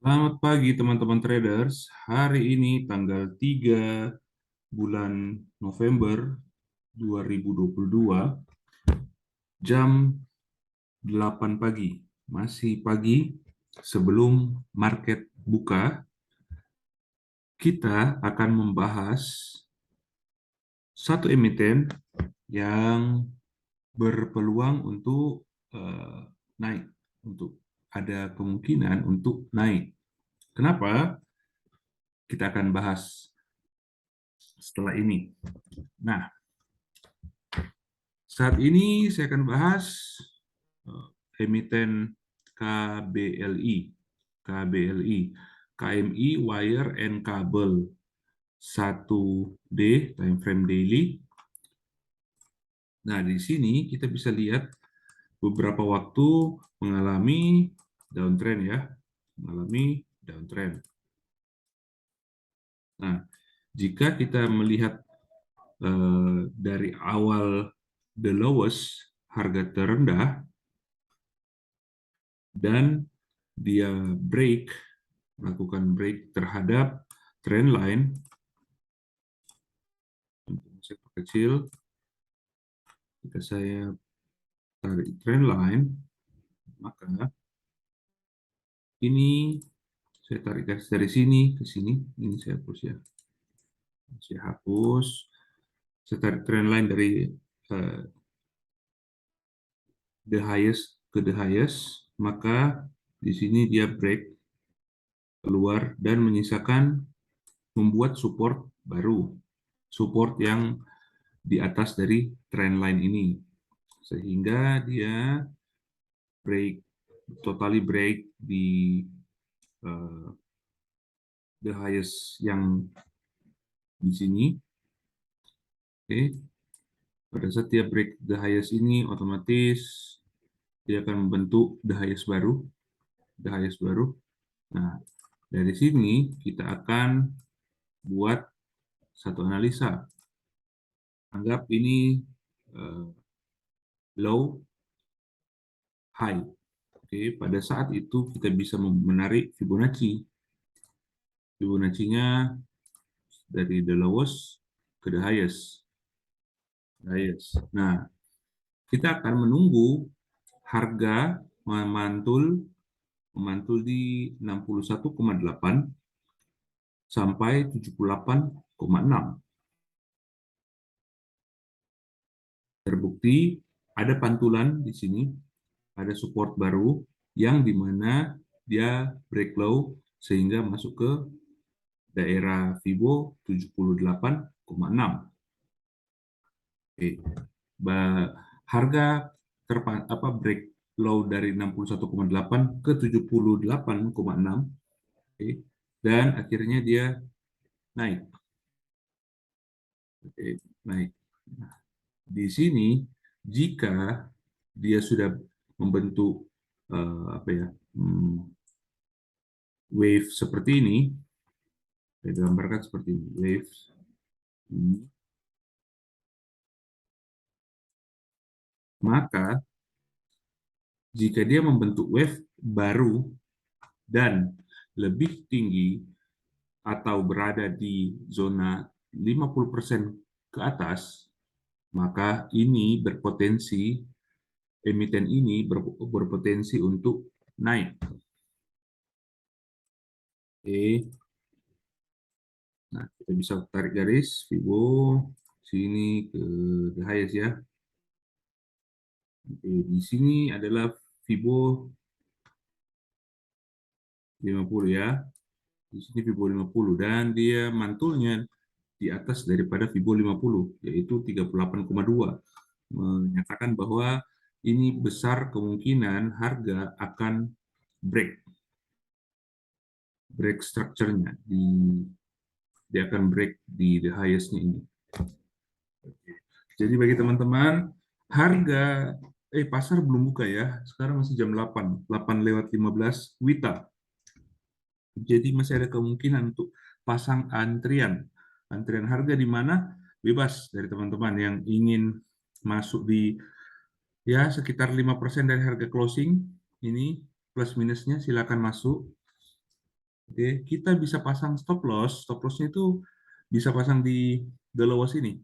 Selamat pagi teman-teman traders. Hari ini tanggal 3 bulan November 2022 jam 8 pagi. Masih pagi sebelum market buka, kita akan membahas satu emiten yang berpeluang untuk naik, untuk ada kemungkinan untuk naik. Kenapa? Kita akan bahas setelah ini. Nah, saat ini saya akan bahas emiten KBLI, KBLI, KMI Wire and Cable 1D time frame daily. Nah, di sini kita bisa lihat beberapa waktu mengalami downtrend ya, mengalami downtrend. Nah, jika kita melihat dari awal the lowest, harga terendah, dan dia melakukan break terhadap trend line, saya perkecil, jika saya tarik trend line, maka ini saya tarik garis dari sini ke sini, ini saya hapus ya, saya hapus, saya tarik trend line dari the highest ke the highest, maka di sini dia break keluar dan menyisakan membuat support baru, support yang di atas dari trend line ini, sehingga dia totally break di the highest yang di sini. Oke, pada saat dia break the highest ini, otomatis dia akan membentuk the highest baru. Nah, dari sini kita akan buat satu analisa. Anggap ini low, high. Oke, pada saat itu kita bisa menarik Fibonacci. Fibonacci-nya dari the lowest ke the highest. Nah, kita akan menunggu harga memantul di 61,8 sampai 78,6. Terbukti ada pantulan di sini, ada support baru yang dimana dia break low sehingga masuk ke daerah Fibo 78,6. Oke. Harga break low dari 61,8 ke 78,6. Oke. Dan akhirnya dia naik. Oke, naik. Nah, di sini jika dia sudah membentuk wave seperti ini, saya gambarkan seperti ini, wave ini, maka jika dia membentuk wave baru dan lebih tinggi atau berada di zona 50% ke atas, maka ini emiten ini berpotensi untuk naik. Oke. Nah, kita bisa tarik garis Fibo sini ke the highest ya. Oke, di sini adalah Fibo 50 ya. Di sini Fibo 50 dan dia mantulnya di atas daripada Fibo 50 yaitu 38,2, menyatakan bahwa ini besar kemungkinan harga akan break structure-nya dia akan break di the highest-nya ini. Jadi bagi teman-teman, pasar belum buka ya. Sekarang masih jam 8:15 WITA. Jadi masih ada kemungkinan untuk pasang antrian. Antrian harga di mana? Bebas dari teman-teman yang ingin masuk di ya sekitar 5% dari harga closing. Ini plus minusnya silakan masuk. Oke, kita bisa pasang stop loss. Stop lossnya itu bisa pasang di the lowest ini.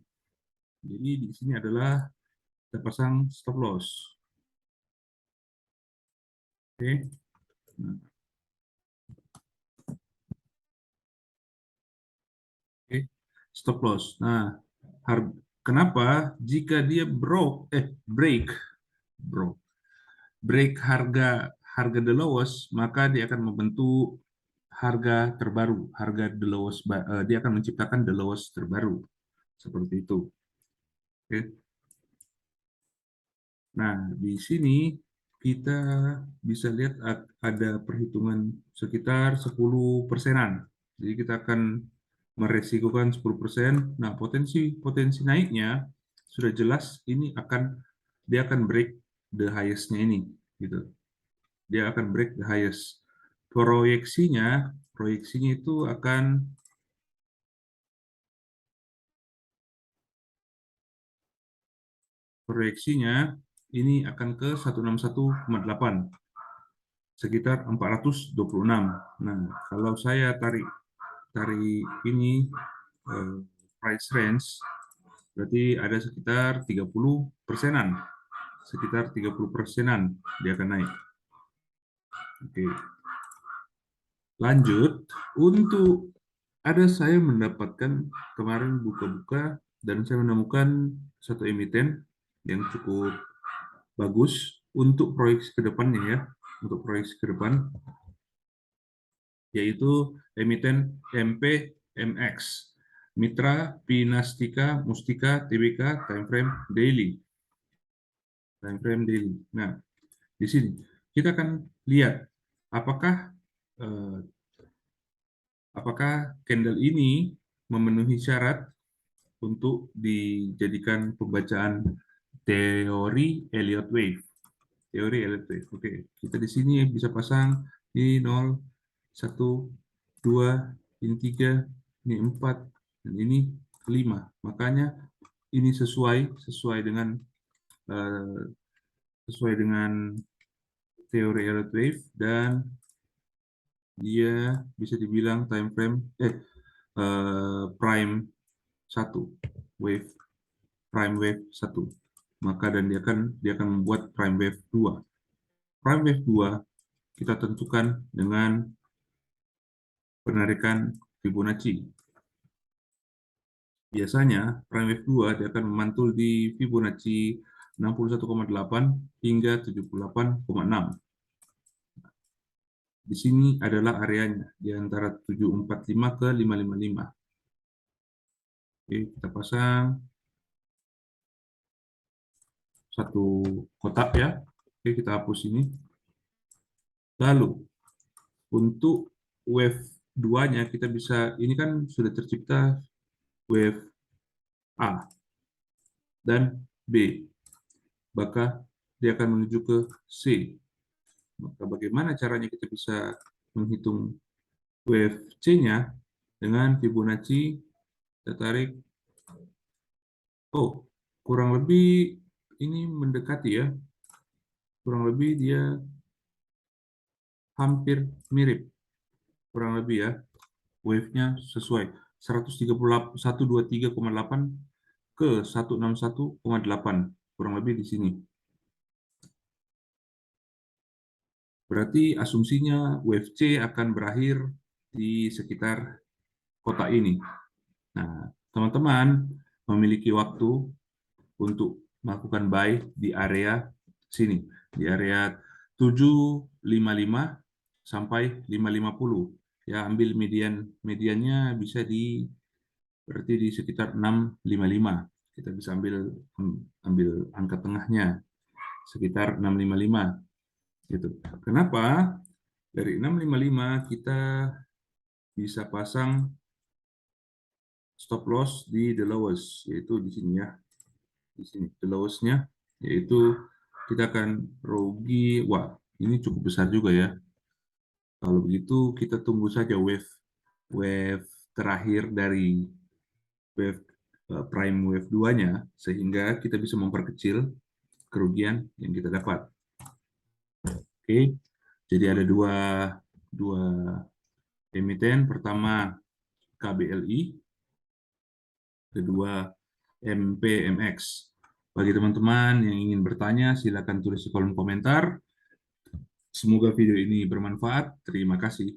Jadi di sini adalah kita pasang stop loss. Oke, nah, oke, stop loss. Nah, kenapa jika dia break, bro, break harga harga the lowest, maka dia akan membentuk harga terbaru, harga the lowest, dia akan menciptakan the lowest terbaru seperti itu. Oke. Nah, di sini kita bisa lihat ada perhitungan sekitar 10%-an. Jadi kita akan meresikokan 10%. Nah, potensi potensi naiknya sudah jelas ini dia akan break the highest-nya ini gitu. Dia akan break the highest. Proyeksinya itu proyeksinya ini akan ke 161,8, sekitar 426. Nah, kalau saya tarik tarik ini price range, berarti ada sekitar 30%-an. Sekitar 30%-an dia akan naik. Oke. Lanjut, untuk saya mendapatkan kemarin buka-buka dan saya menemukan satu emiten yang cukup bagus untuk proyeksi ke depannya ya, untuk proyeksi ke depan, yaitu emiten MPMX, Mitra Pinastika Mustika Tbk time frame daily. Time frame daily. Nah, di sini kita akan lihat apakah eh, apakah candle ini memenuhi syarat untuk dijadikan pembacaan teori Elliott Wave. Teori Elliott Wave. Oke, kita di sini bisa pasang ini 0, 1, 2, ini 3, ini 4, dan ini 5. Makanya ini sesuai dengan eh, sesuai dengan teori Elliott Wave, dan dia bisa dibilang prime 1, wave prime wave 1. Maka dan dia akan membuat prime wave 2. Prime wave 2 kita tentukan dengan penarikan Fibonacci. Biasanya prime wave 2 dia akan memantul di Fibonacci 61,8 hingga 78,6. Di sini adalah areanya di antara 745 ke 555. Oke, kita pasang satu kotak ya. Oke, kita hapus ini. Lalu untuk wave 2-nya kita bisa, ini kan sudah tercipta wave A dan B, maka dia akan menuju ke C. Maka bagaimana caranya kita bisa menghitung wave C-nya? Dengan Fibonacci, kita tarik, oh, kurang lebih ini mendekati ya, kurang lebih dia hampir mirip, kurang lebih ya, wave-nya sesuai 123,8 ke 161,8, kurang lebih di sini. Berarti asumsinya wave C akan berakhir di sekitar kotak ini. Nah, teman-teman memiliki waktu untuk melakukan buy di area sini, di area 755 sampai 550. Ya, ambil mediannya bisa berarti di sekitar 655. Kita bisa ambil angka tengahnya sekitar 655 gitu. Kenapa? Dari 655 kita bisa pasang stop loss di the lowest, yaitu di sini ya. Di sini the lowest-nya, yaitu kita akan rugi, wah ini cukup besar juga ya. Kalau begitu kita tunggu saja wave wave terakhir dari prime wave 2-nya, sehingga kita bisa memperkecil kerugian yang kita dapat. Oke, jadi ada dua dua Emiten pertama KBLI, kedua MPMX. Bagi teman-teman yang ingin bertanya, silakan tulis di kolom komentar. Semoga video ini bermanfaat. Terima kasih.